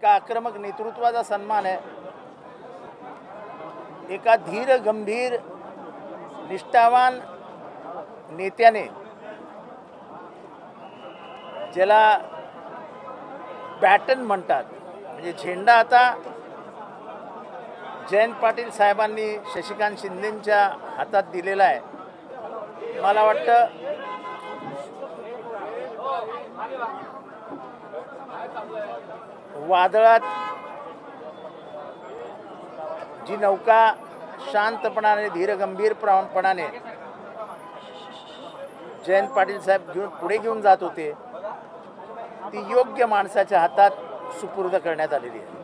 एका आक्रमक नेतृत्वाचा सन्मान आहे, एका धीर गंभीर निष्ठावान नेत्याने ज्याला बॅटन म्हणतात, म्हणजे झेंडा आता जयंत पाटील साहेबांनी शशिकांत शिंदेंच्या हातात दिलेला आहे। मला वाटतं वादळात जी नौका शांतपणाने धीरगंभीरपणाने जयंत पाटील साहेब पुढे घेऊन जात होते, ती योग्य माणसाच्या हातात सुपूर्द करण्यात आलेली आहे।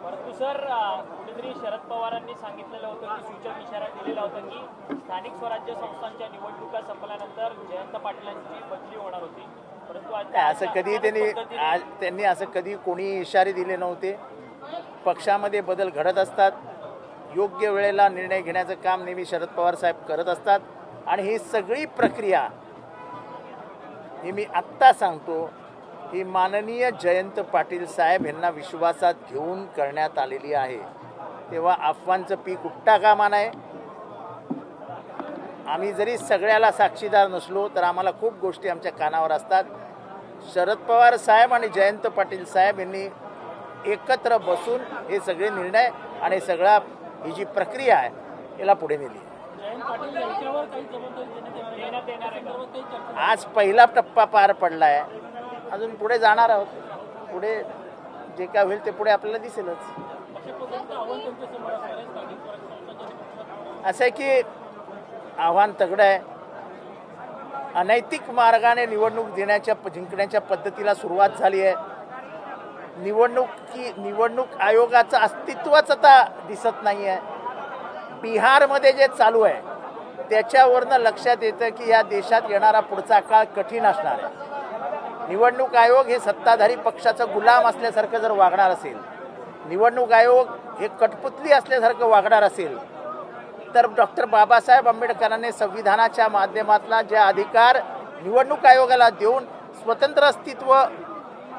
परंतु सर, कुठेतरी शरद पवारांनी सांगितलेलं होतं की सूचक इशारा दिलेला होता की स्थानिक स्वराज्य संस्थांच्या निवडणुका संपल्यानंतर जयंत पाटलांची बदली होणार होती, परंतु असं कधी त्यांनी असं कधी कोणी इशारे दिले नव्हते। पक्षामध्ये बदल घडत असतात, योग्य वेळेला निर्णय घेण्याचं काम नेहमी शरद पवार साहेब करत असतात आणि ही सगळी प्रक्रिया ही मी आत्ता सांगतो ही माननीय जयंत पाटील साहेब यांना विश्वासात घेऊन करण्यात आलेली आहे। तेव्हा अफवांचं पीक उठता कामा नये। आम्ही जरी सगळ्याला साक्षीदार नसलो तर आम्हाला खूप गोष्टी आमच्या कानावर असतात। शरद पवार साहेब आणि जयंत पाटील साहेब यांनी एकत्र बसून हे सगळे निर्णय आणि सगळा ही जी प्रक्रिया आहे याला पुढे नेली। आज पहिला टप्पा पार पडला आहे, अजून पुढे जाणार आहोत। पुढे जे काय होईल ते पुढे आपल्याला दिसेलच। असं आहे की आव्हान तगडं आहे। अनैतिक मार्गाने निवडणूक जिंकण्याच्या पद्धतीला सुरुवात झाली आहे। निवडणूक आयोगाचं अस्तित्वच आता दिसत नाही आहे। बिहारमध्ये जे चालू आहे त्याच्यावरनं लक्षात येतं की या देशात येणारा पुढचा काळ कठीण असणार आहे। निवडणूक आयोग हे सत्ताधारी पक्षाचा गुलाम असल्यासारखं जर वागणार असेल, निवडणूक आयोग हे कठपुतली असल्यासारखं वागणार असेल, तर डॉक्टर बाबासाहेब आंबेडकरांनी संविधानाच्या माध्यमातला जे अधिकार निवडणूक आयोगाला देऊन स्वतंत्र अस्तित्व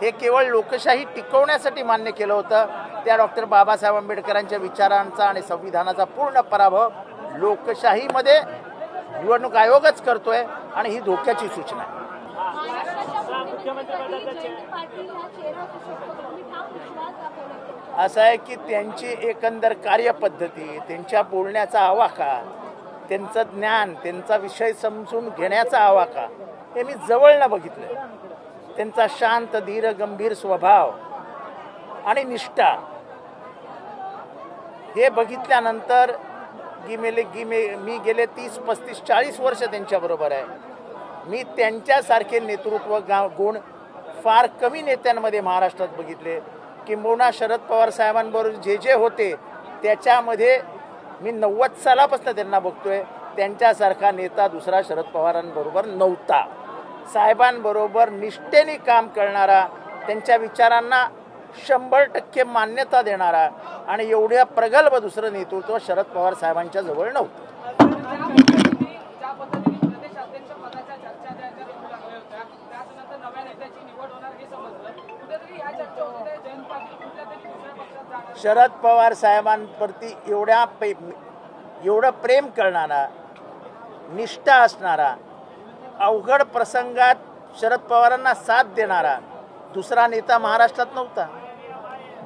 हे केवळ लोकशाही टिकवण्यासाठी मान्य केलं होतं, त्या डॉक्टर बाबासाहेब आंबेडकरांच्या विचारांचा आणि संविधानाचा पूर्ण पराभव लोकशाहीमध्ये निवडणूक आयोगच करतोय आणि ही धोक्याची सूचना आहे। असं आहे की त्यांची एकंदर कार्यपद्धती, त्यांच्या बोलण्याचा आवाका, त्यांचं ज्ञान, त्यांचा विषय समजून घेण्याचा आवाका हे मी जवळनं बघितलं। त्यांचा शांत धीर गंभीर स्वभाव आणि निष्ठा हे बघितल्यानंतर मी गेले 30, 35, 40 वर्ष त्यांच्याबरोबर आहे। मी त्यांच्यासारखे नेतृत्व गुण फार कमी नेत्यांमध्ये महाराष्ट्रात बघितले। किंबहुना शरद पवार साहेबांबरोबर जे होते त्याच्यामध्ये मी 90 सालापासून त्यांना बघतोय, त्यांच्यासारखा नेता दुसरा शरद पवारांबरोबर नव्हता। साहेबांबरोबर निष्ठेने काम करणारा, त्यांच्या विचारांना 100% मान्यता देणारा आणि एवढ्या प्रगल्भ दुसरं नेतृत्व शरद पवार साहेबांच्या जवळ नव्हतं। शरद पवार साहेबांप्रती एवढं प्रेम करणारा, निष्ठा असणारा, अवघड प्रसंगात शरद पवारांना साथ देणारा दुसरा नेता महाराष्ट्रात नव्हता।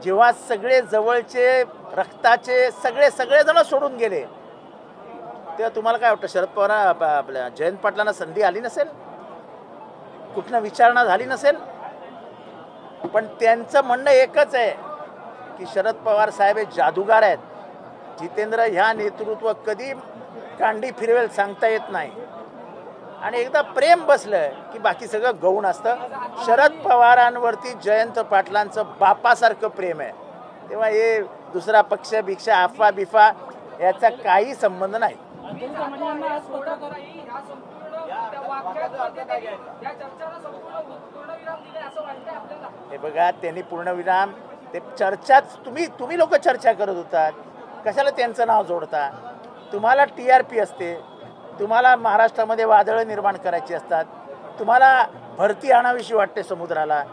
जेव्हा सगळे जवळचे रक्ताचे सगळेजण सोडून गेले तेव्हा तुम्हाला काय वाटतं, शरद पवार आपल्या जयंत पाटलांना संधी आली नसेल, कुठनं विचारणा झाली नसेल? पण त्यांचं म्हणणं एकच आहे की शरद पवार साहेब हे जादूगार आहेत। जितेंद्र ह्या नेतृत्व कधी कांडी फिरवेल सांगता येत नाही आणि एकदा प्रेम बसलं की बाकी सगळं गौण असतं। शरद पवारांवरती जयंत पाटलांचं बापासारखं प्रेम आहे। तेव्हा हे दुसरा पक्ष भिक्षा अफवा बिफा याचा काही संबंध नाही। हे बघा, त्यांनी पूर्णविराम, ते चर्चाच तुम्ही लोक चर्चा करत होतात, कशाला त्यांचं नाव जोडता? तुम्हाला TRP असते, तुम्हाला महाराष्ट्रामध्ये वादळं निर्माण करायची असतात, तुम्हाला भरती आणावीशी वाटते समुद्राला,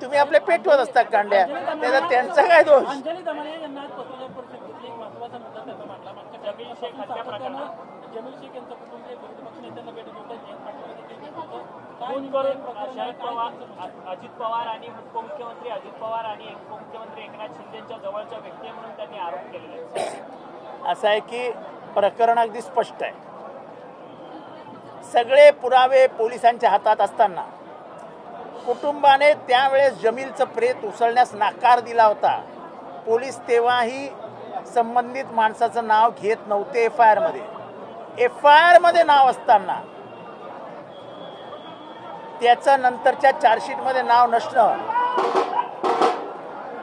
तुम्ही आपले पेटवत असता कांड्या, त्याचा त्यांचा काय दोष? अंजली दमाने यांना आज पत्रकार परिषद घेतली. एक महत्त्वाचा मुद्दा त्यांचा मांडला. मागच्या जमील शेख हत्या प्रकरणात जमील शेख यांचं कुटुंब विरोधी पक्ष नेत्यांना भेट घेऊन जयंत पाटील देखील भेट होतं. फोन करून शरद पवार, अजित पवार आणि उपमुख्यमंत्री अजित पवार आणि उपमुख्यमंत्री एकनाथ शिंदेच्या जवळच्या व्यक्ती आहे म्हणून त्यांनी आरोप केलेला आहे. असं आहे की प्रकरण अगदी स्पष्ट आहे. सगळे पुरावे पोलिसांच्या हातात असताना कुटुंबाने त्यावेळेस जमीलचं प्रेत उचलण्यास नकार दिला होता. पोलीस तेव्हाही संबंधित माणसाचं नाव घेत नव्हते FIR मध्ये. FIR मध्ये नाव असताना त्याचं नंतरच्या चार्जशीटमध्ये नाव नसणं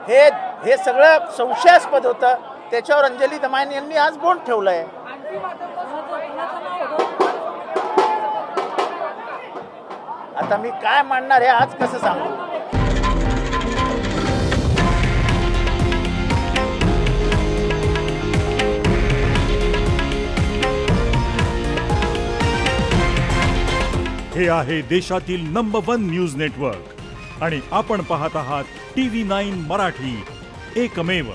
हे सगळं संशयास्पद होतं. त्याच्यावर अंजली दमाने यांनी आज बोट ठेवलंय. आता मी काय मांडणार हे आज कसं सांगू? हे आहे देशातील नंबर 1 न्यूज नेटवर्क आणि आपण पाहत आहात TV9 मराठी, एकमेव.